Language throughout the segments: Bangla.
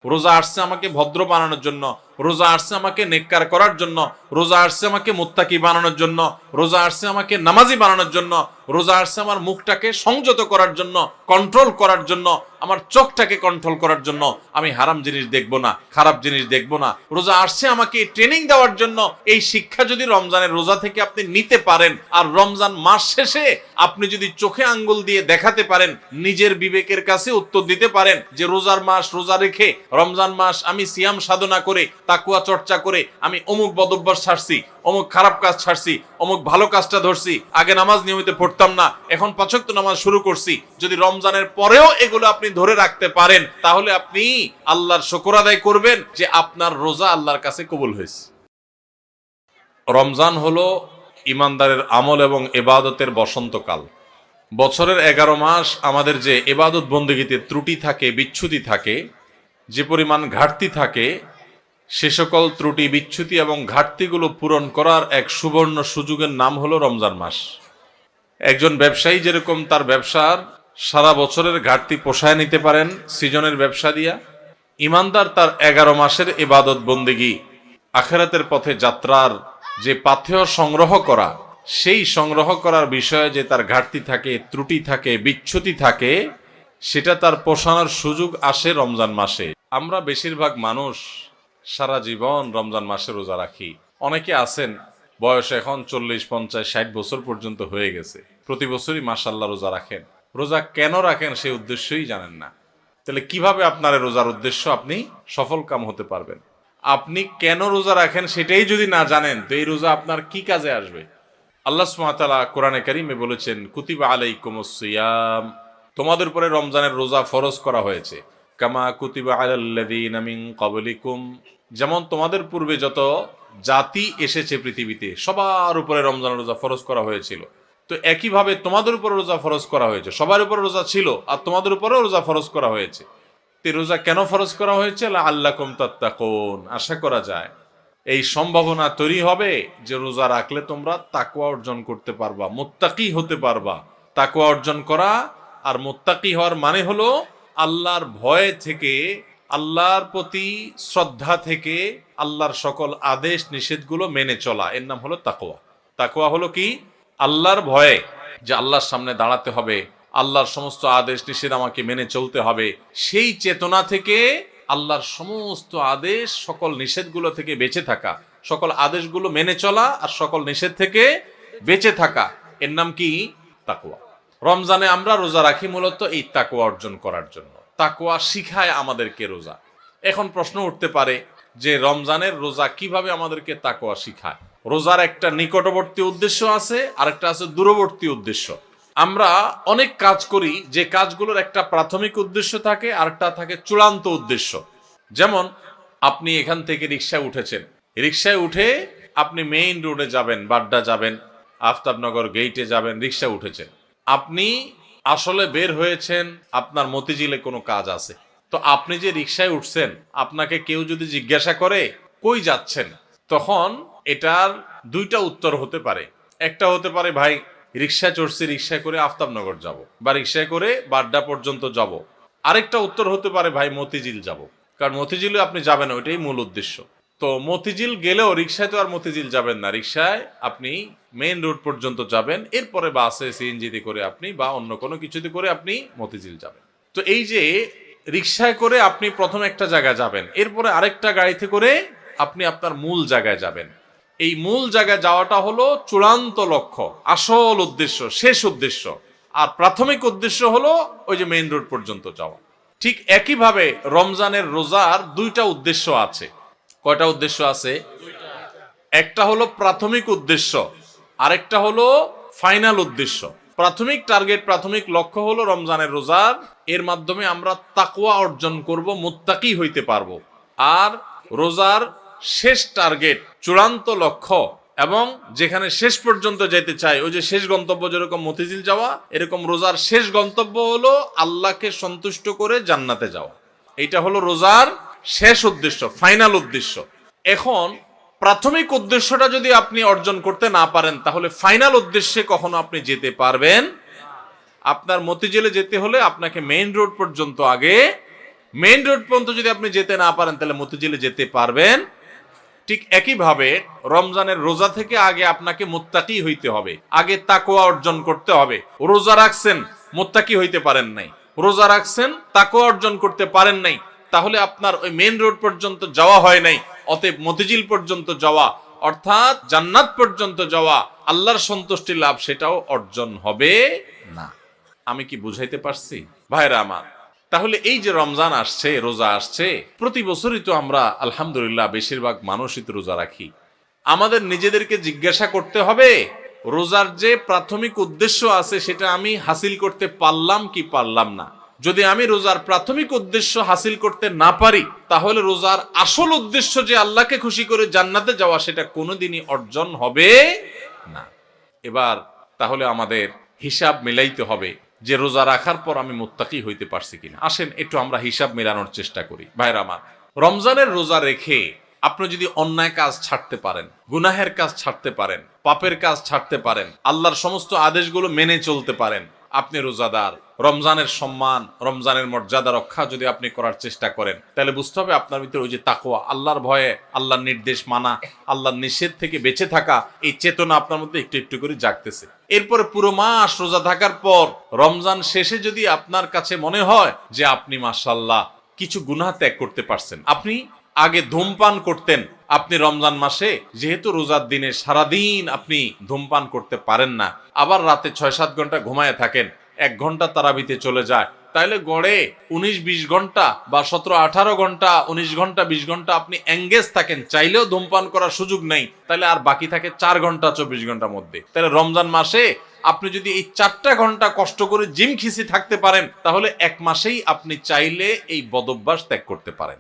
রোজা আসছে আমাকে ভদ্র বানানোর জন্য, রোজা আসছে আমাকে নেককার করার জন্য, রোজা আসছে আমাকে মুত্তাকি বানানোর জন্য, রোজা আসছে আমাকে নামাজি বানানোর জন্য, রোজা আসছে আমার মুখটাকে সংযত করার জন্য, কন্ট্রোল করার জন্য, আমার চোখটাকে কন্ট্রোল করার জন্য। আমি হারাম জিনিস দেখব না, খারাপ জিনিস দেখব না। রোজা আসছে আমাকে ট্রেনিং দেওয়ার জন্য। এই শিক্ষা যদি রমজানের রোজা থেকে আপনি নিতে পারেন, আর রমজান মাস শেষে আপনি যদি চোখে আঙ্গুল দিয়ে দেখাতে পারেন, নিজের বিবেকের কাছে উত্তর দিতে পারেন যে রোজার মাস রোজা রেখে, রমজান মাস আমি সিয়াম সাধনা করে, তাকুয়া চর্চা করে আমি অমুক বদভ্যাস ছাড়ছি, অমুক খারাপ কাজ ছাড়ছি, অমুক ভালো কাজটা ধরছি, আগে নামাজ নিয়মিত পড়তাম না, এখন ৫ ওয়াক্ত নামাজ শুরু করছি। যদি রমজানের পরেও এগুলো আপনি ধরে রাখতে পারেন, তাহলে আপনি আল্লাহর শুকর আদায় করবেন যে আপনার রোজা আল্লাহর কাছে কবুল হয়েছে। রমজান হলো ইমানদারের আমল এবং ইবাদতের বসন্তকাল। বছরের ১১ মাস আমাদের যে ইবাদত বন্দেগীতে ত্রুটি থাকে, বিচ্যুতি থাকে, যে পরিমাণ ঘাটতি থাকে, সে সকল ত্রুটি, বিচ্যুতি এবং ঘাটতিগুলো পূরণ করার এক সুবর্ণ সুযোগের নাম হলো রমজান মাস। একজন ব্যবসায়ী যেরকম তার ব্যবসার সারা বছরের ঘাটতি পোষায় নিতে পারেন সিজনের ব্যবসা দিয়া, ইমানদার তার ১১ মাসের ইবাদত বন্দেগী, আখিরাতের পথে যাত্রার যে পাথেয় সংগ্রহ করা, সেই সংগ্রহ করার বিষয়ে যে তার ঘাটতি থাকে, ত্রুটি থাকে, বিচ্যুতি থাকে, সেটা তার পোষানোর সুযোগ আসে রমজান মাসে। আমরা বেশিরভাগ মানুষ সারা জীবন রমজান মাসে রোজা রাখি। অনেকে আছেন বয়স এখন ৪০, ৫০, ৬০ বছর পর্যন্ত হয়ে গেছে, প্রতি বছরই মাশাআল্লাহ রোজা রাখেন। রোজা কেন রাখেন সেই উদ্দেশ্যই জানেন না। তাহলে কিভাবে আপনার রোজার উদ্দেশ্য আপনি সফল কাম হতে পারবেন? আপনি কেন রোজা রাখেন সেটাই যদি না জানেন, তো এই রোজা আপনার কি কাজে আসবে? আল্লাহ সুবহানাহু ওয়া তাআলা কোরআনে কারীমে বলেছেন, কুতিবা আলাইকুমুস সিয়াম, তোমাদের উপরে রমজানের রোজা ফরজ করা হয়েছে। কামা কুতিবা আলাল্লাযীনা মিন ক্বাবলিকুম, যেমন তোমাদের পূর্বে যত জাতি এসেছে পৃথিবীতে সবার উপরে রমজানের রোজা ফরজ করা হয়েছিল। তো একইভাবে তোমাদের উপরে রোজা ফরজ করা হয়েছে। সবার উপরে রোজা ছিল আর তোমাদের উপরেও রোজা ফরজ করা হয়েছে। তো রোজা কেন ফরজ করা হয়েছে? লাআল্লাকুম তাত্তাকুন, আশা করা যায় এই সম্ভাবনা তৈরি হবে যে রোজা রাখলে তোমরা তাকওয়া অর্জন করতে পারবা, মুত্তাকি হতে পারবা। তাকওয়া অর্জন করা আর মুত্তাকি হওয়ার মানে হলো আল্লাহর ভয় থেকে, আল্লাহর প্রতি শ্রদ্ধা থেকে, আল্লাহর সকল আদেশ নিষেধগুলো মেনে চলা, এর নাম হলো তাকওয়া। তাকওয়া হলো কি? আল্লাহর ভয়ে, যে আল্লাহর সামনে দাঁড়াতে হবে, আল্লাহর সমস্ত আদেশ নিষেধ আমাকে মেনে চলতে হবে, সেই চেতনা থেকে আল্লাহর সমস্ত আদেশ, সকল নিষেধগুলো থেকে বেঁচে থাকা, সকল আদেশগুলো মেনে চলা আর সকল নিষেধ থেকে বেঁচে থাকা, এর নাম কি? তাকওয়া। রমজানে আমরা রোজা রাখি মূলত এই তাকওয়া অর্জন করার জন্য। তাকওয়া শিখায় আমাদেরকে রোজা। এখন প্রশ্ন উঠতে পারে যে রমজানের রোজা কিভাবে আমাদেরকে তাকওয়া শিখায়? রোজার একটা নিকটবর্তী উদ্দেশ্য আছে, আরেকটা আছে দূরবর্তী উদ্দেশ্য। আমরা অনেক কাজ করি যে কাজগুলোর একটা প্রাথমিক উদ্দেশ্য থাকে, আরেকটা থাকে চূড়ান্ত উদ্দেশ্য। যেমন আপনি এখান থেকে রিকশায় উঠেছেন, রিকশায় উঠে আপনি মেইন রোডে যাবেন, বাড্ডা যাবেন, আফতাবনগর গেইটে যাবেন, রিকশা উঠেছেন। আপনি আসলে বের হয়েছেন, আপনার মতিঝিলে কোনো কাজ আছে। তো আপনি যে রিকশায় উঠছেন, আপনাকে কেউ যদি জিজ্ঞাসা করে কই যাচ্ছেন, তখন এটার দুইটা উত্তর হতে পারে। একটা হতে পারে ভাই রিকশায় চড়ছি, রিকশায় করে আফতাবনগর যাব, বা রিকশায় করে বাড্ডা পর্যন্ত যাব। আরেকটা উত্তর হতে পারে ভাই মতিঝিল যাব, কারণ মতিঝিলে আপনি যাবেন, ওইটাই মূল উদ্দেশ্য। তো মতিঝিল গেলেও রিকশায় তো আর মতিঝিল যাবেন না, রিকশায় আপনি মেইন রোড পর্যন্ত যাবেন, এরপরে বাসে, সিএনজিতে করে আপনি বা অন্য কোনো কিছুতে করে আপনি মতিঝিল যাবেন। তো এই যে রিকশায় করে আপনি প্রথম একটা জায়গায় যাবেন, এরপরে আরেকটা গাড়িতে করে আপনি আপনার মূল জায়গায় যাবেন। এই মূল জায়গায় যাওয়াটা হলো চূড়ান্ত লক্ষ্য, আসল উদ্দেশ্য, শেষ উদ্দেশ্য। আর প্রাথমিক উদ্দেশ্য হলো ওই যে মেইন রোড পর্যন্ত যাওয়া। ঠিক একইভাবে রমজানের রোজার দুইটা উদ্দেশ্য আছে। কয়টা উদ্দেশ্য আছে? একটা হলো প্রাথমিক উদ্দেশ্য, আরেকটা হলো ফাইনাল উদ্দেশ্য। প্রাথমিক টার্গেট, প্রাথমিক লক্ষ্য হলো রমজানের রোজার, এর মাধ্যমে আমরা তাকওয়া অর্জন করব, মুত্তাকি হইতে পারবো। আর রোজার শেষ টার্গেট, চূড়ান্ত লক্ষ্য, এবং যেখানে শেষ পর্যন্ত যেতে চাই, ওই যে শেষ গন্তব্য যেরকম মতিঝিল যাওয়া, এরকম রোজার শেষ গন্তব্য হলো আল্লাহকে সন্তুষ্ট করে জান্নাতে যাওয়া। এইটা হলো রোজার শেষ উদ্দেশ্য, ফাইনাল উদ্দেশ্য। এখন প্রাথমিক উদ্দেশ্যটা যদি আপনি অর্জন করতে না পারেন, তাহলে ফাইনাল উদ্দেশ্যে কখনো আপনি যেতে পারবেন? আপনার মতিঝিলে যেতে হলে আপনাকে মেইন রোড পর্যন্ত আগে মেইন রোড পর্যন্ত যদি আপনি যেতে না পারেন তাহলে মতিঝিলে যেতে পারবেন। ঠিক একইভাবে রমজানের রোজা থেকে আগে আপনাকে মুত্তাকি হইতে হবে, আগে তাকওয়া অর্জন করতে হবে। রোজা রাখছেন, মুত্তাকি হইতে পারেন নাই, রোজা রাখছেন, তাকওয়া অর্জন করতে পারেন নাই, তাহলে আপনার ওই মেইন রোড পর্যন্ত যাওয়া হয় নাই। অতএব মতিঝিল পর্যন্ত যাওয়া অর্থাৎ জান্নাত পর্যন্ত যাওয়া, আল্লাহর সন্তুষ্টি লাভ, সেটাও অর্জন হবে না। আমি কি বুঝাইতে পারছি ভাইরা আমার? তাহলে এই যে রমজান আসছে, রোজা আসছে, প্রতি বছরই তো আমরা আলহামদুলিল্লাহ বেশিরভাগ মানুষই তো রোজা রাখি। আমাদের নিজেদেরকে জিজ্ঞাসা করতে হবে, রোজার যে প্রাথমিক উদ্দেশ্য আছে সেটা আমি হাসিল করতে পারলাম কি পারলাম না। যদি আমি রোজার প্রাথমিক উদ্দেশ্য হাসিল করতে না পারি, তাহলে রোজার আসল উদ্দেশ্য যে আল্লাহকে খুশি করে জান্নাতে যাওয়া, সেটা কোনোদিনই অর্জন হবে না। এবার তাহলে আমাদের হিসাব মিলাইতে হবে যে রোজা রাখার পর আমি মুত্তাকি হইতে পারছি কিনা। আসেন একটু আমরা হিসাব মেলানোর চেষ্টা করি ভাইরা আমার। রমজানের রোজা রেখে আপনি যদি অন্যায় কাজ ছাড়তে পারেন, গুনাহের কাজ ছাড়তে পারেন, পাপের কাজ ছাড়তে পারেন, আল্লাহর সমস্ত আদেশগুলো মেনে চলতে পারেন, আপনি রোজাদার। রমজানের সম্মান, রমজানের মর্যাদা রক্ষা যদি আপনি করার চেষ্টা করেন, তাহলে বুঝতে হবে আপনার ভিতরে ওই যে তাকওয়া, আল্লাহর ভয়ে, আল্লাহর নির্দেশ মানা, আল্লাহর নিষেধ থেকে বেঁচে থাকা, এই চেতনা আপনার মধ্যে একটু একটু করে জাগতেছে। এরপরে পুরো মাস রোজা থাকার পর রমজান শেষে যদি আপনার কাছে মনে হয় যে আপনি মাশাআল্লাহ কিছু গুনাহ ত্যাগ করতে পারছেন, আপনি আগে ধূমপান করতেন, আপনি রমজান মাসে যেহেতু রোজার দিনে সারাদিন আপনি ধূমপান করতে পারেন না, আবার রাতে 6-7 ঘন্টা ঘুমায় থাকেন, 1 ঘন্টা তারাবিতে চলে যায়, তাহলে গড়ে 19-20 ঘন্টা বা 17-18 ঘন্টা, 19 ঘন্টা 20 ঘন্টা আপনি এঙ্গেজ থাকেন, চাইলেও ধূমপান করার সুযোগ নেই, তাহলে আর বাকি থাকে 4 ঘন্টা 24 ঘন্টার মধ্যে। তাহলে রমজান মাসে আপনি যদি এই 4টা ঘন্টা কষ্ট করে জিম খিসি থাকতে পারেন, তাহলে 1 মাসেই আপনি চাইলে এই বদভ্যাস ত্যাগ করতে পারেন।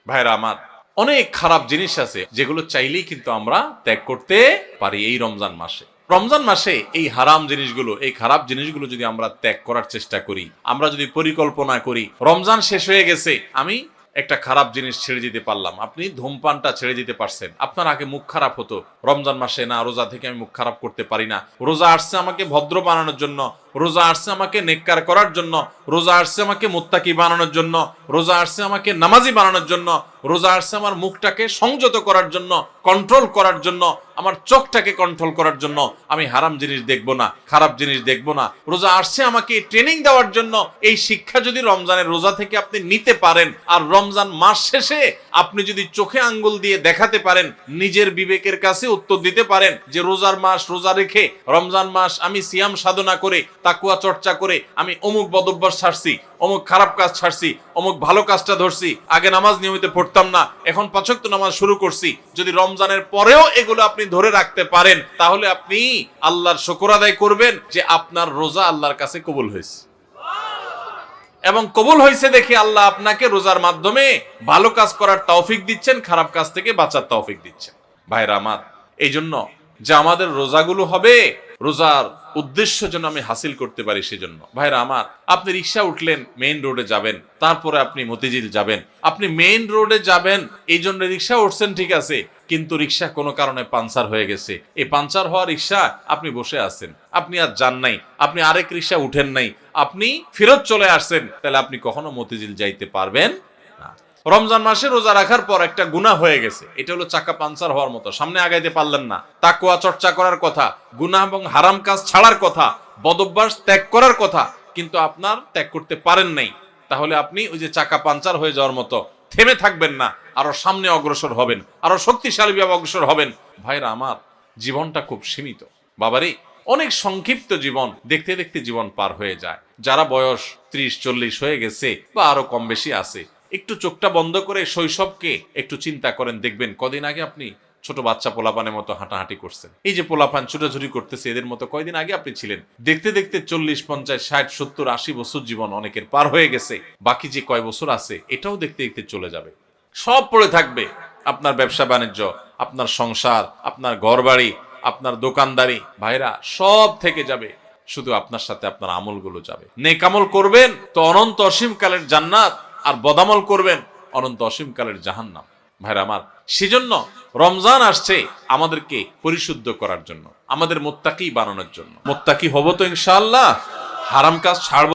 ভাইরা আমার, অনেক খারাপ জিনিস আছে যেগুলো চাইলেই কিন্তু আমরা ত্যাগ করতে পারি এই রমজান মাসে। রমজান মাসে এই হারাম জিনিসগুলো, এই খারাপ জিনিসগুলো যদি আমরা ত্যাগ করার চেষ্টা করি, আমরা যদি পরিকল্পনা করি, রমজান শেষ হয়ে গেছে, আমি একটা খারাপ জিনিস ছেড়ে দিতে পারলাম। আপনি ধূমপানটা ছেড়ে দিতে পারছেন। আপনার আগে মুখ খারাপ হতো, রমজান মাসে না রোজা থেকে আমি মুখ খারাপ করতে পারি না, রোজা আসছে আমাকে ভদ্র বানানোর জন্য, রোজা আসছে আমাকে নেককার করার জন্য, রোজা আসছে আমাকে মুত্তাকি বানানোর জন্য, রোজা আসছে আমাকে নামাজি বানানোর জন্য, রোজা আসছে আমার মুখটাকে সংযত করার জন্য, কন্ট্রোল করার জন্য, আমার চোখটাকে কন্ট্রোল করার জন্য। আমি হারাম জিনিস দেখবো না, খারাপ জিনিস দেখবো না। রোজা আসছে আমাকে ট্রেনিং দেওয়ার জন্য। এই শিক্ষা যদি রমজানের রোজা থেকে আপনি নিতে পারেন, আর রমজান মাস শেষে আপনি যদি চোখে আঙ্গুল দিয়ে দেখাতে পারেন, নিজের বিবেকের কাছে উত্তর দিতে পারেন যে রোজার মাস রোজা রেখে, রমজান মাস আমি সিয়াম সাধনা করে, তাকওয়া চর্চা করে আমি অমুক বদভ্যাস ছাড়ছি, অমুক খারাপ কাজ ছাড়ছি, অমুক ভালো কাজটা ধরছি, আগে নামাজ নিয়মিত পড়তাম না, এখন 5 ওয়াক্ত নামাজ শুরু করছি। যদি রমজানের পরেও এগুলো আপনি ধরে রাখতে পারেন, তাহলে আপনি আল্লাহর শুকর আদায় করবেন যে আপনার রোজা আল্লাহর কাছে কবুল হয়েছে। এবং কবুল হয়েছে দেখে আল্লাহ আপনাকে রোজার মাধ্যমে ভালো কাজ করার তৌফিক দিচ্ছেন, খারাপ কাজ থেকে বাঁচার তৌফিক দিচ্ছেন। ভাইরা আমার, এই জন্য যে আমাদের রোজাগুলো হবে, রোজার উদ্দেশ্য যেন আমি হাসিল করতে পারি, সেজন্য ভাইরা আমার, আপনি রিক্সা উঠলেন, মেইন রোডে যাবেন, তারপরে আপনি মতিঝিল যাবেন, আপনি মেইন রোডে যাবেন এই জন্য রিক্সা উঠছেন, ঠিক আছে, কিন্তু রিক্সা কোনো কারণে পাঞ্চার হয়ে গেছে, এই পাঞ্চার হওয়া রিক্সা আপনি বসে আছেন, আপনি আর যান নাই, আপনি আরেক রিক্সা উঠেন নাই, আপনি ফেরত চলে আসছেন, তাহলে আপনি কখনো মতিঝিল যাইতে পারবেন না। রমজান মাসে রোজা রাখার পর একটা গুনাহ হয়ে গেছে, এটা হলো চাকা পাঞ্চার হওয়ার মতো, সামনে আগাইতে পারলেন না। তাকওয়া চর্চা করার কথা, গুনাহ এবং হারাম কাজ ছাড়ার কথা, বদভ্যাস ত্যাগ করার কথা, কিন্তু আপনার ত্যাগ করতে পারেন নাই, তাহলে আপনি ওই যে চাকা পাঞ্চার হয়ে যাওয়ার মতো থেমে থাকবেন না, আরো সামনে অগ্রসর হবেন, আরো শক্তিশালী ভাবে অগ্রসর হবেন। ভাইরা আমার, জীবনটা খুব সীমিত বাবারে, অনেক সংক্ষিপ্ত জীবন, দেখতে দেখতে জীবন পার হয়ে যায়। যারা বয়স 30-40 হয়ে গেছে বা আরো কম বেশি আছে, একটু চোখটা বন্ধ করে শৈশবকে একটু চিন্তা করেন, দেখবেন কদিন আগে আপনি ছোট বাচ্চা পোলাপানের মতো হাঁটাহাঁটি করছেন। এই যে পোলাপান ছুটাছুটি করতেছে, এদের মতো কয়দিন আগে আপনি ছিলেন। দেখতে দেখতে 40, 50, 60, 70, 80 বছর জীবন অনেকের পার হয়ে গেছে। বাকি যে কয় বছর আছে এটাও দেখতে দেখতে চলে যাবে। সব পড়ে থাকবে, আপনার ব্যবসা বাণিজ্য, আপনার সংসার, আপনার ঘরবাড়ি, আপনার দোকানদারি, ভাইরা সব থেকে যাবে, শুধু আপনার সাথে আপনার আমলগুলো যাবে। নেক আমল করবেন তো অনন্ত অসীম কালের জান্নাত, আর বদামল করবেন অনন্ত অসীম কালের জাহান্নাম। ভাইরা আমার, সেজন্য রমজান আসছে আমাদেরকে পরিশুদ্ধ করার জন্য, আমাদের মুত্তাকি বানানোর জন্য। মুত্তাকি হব তো ইনশাআল্লাহ, হারাম কাজ ছাড়ব।